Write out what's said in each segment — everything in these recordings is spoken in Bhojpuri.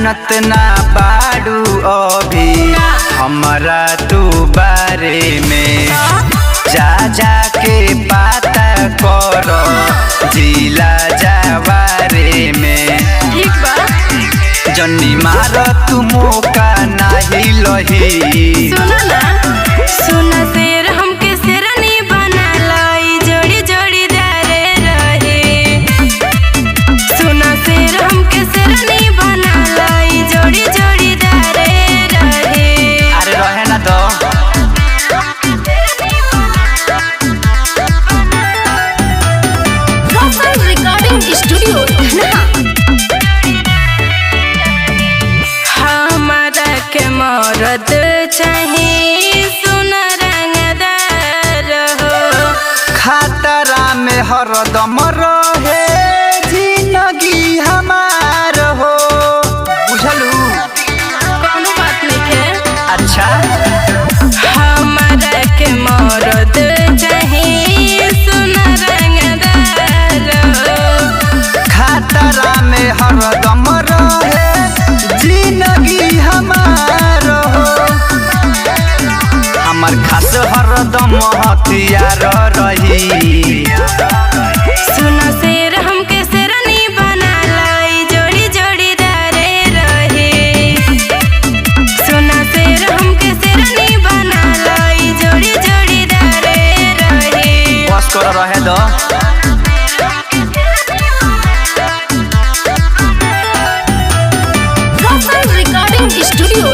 जानत ना बाड़ू अभी हमारा तू बारे में जा जा के पता करो जिला जवारे में जन्नी मार तू मौका नहीं लही। सुनो ना सुना शेर हमके शेरनी बना लाई जोड़ी जोड़ी दारे रहे। सुना शेर हमके शेरनी बना लाई जोड़ी जोड़ी दारे रहे। अरे रहे ना तो रिकॉर्डिंग स्टूडियो हमारा के मरद चाहिए सुन रंगदार हो। खतरा में हरदम रहे जिंदगी हमार हो बुझलू। कौनो बात नहीं है। अच्छा हमारा के मरद चाहिए सुन रंगदार हो। खतरा में हरदम रहे जिंदगी हमार हो। हमार खास हरदम हथियार रही। सुना शेर हमके शेरनी बना लाई जोड़ी जोड़ी दारे रहे। सुना शेर हमके शेरनी बना लाई जोड़ी जोड़ी दारे रहे। बस कर रहे दो रिकॉर्डिंग स्टूडियो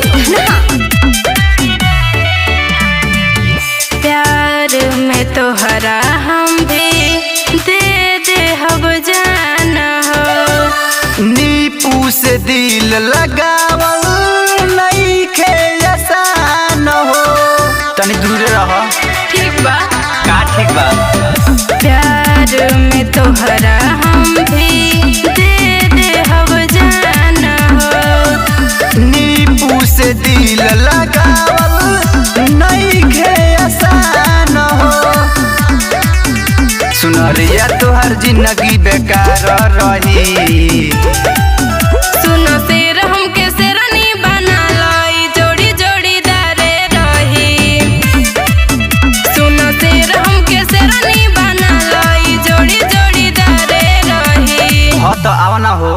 प्यार में तोहरा हम भी दे हब जाना हो। नीपू से दिल लगावल नहीं खे आसान हो। तनी दूर रह ठीक बा का ठीक बा। प्यार में तोहरा हम भी दे हब जाना हो। नीपू से दिल लगावल नहीं खे आसान हो। सुनरिया तोहर जिंदगी बेकार रही। सुनो शेर हमके शेरनी बना लाई जोड़ी जोड़ी दारे रही। सुनो शेर हमके शेरनी बना लाई जोड़ी जोड़ी दारे रही। हाँ तो आवा ना हो।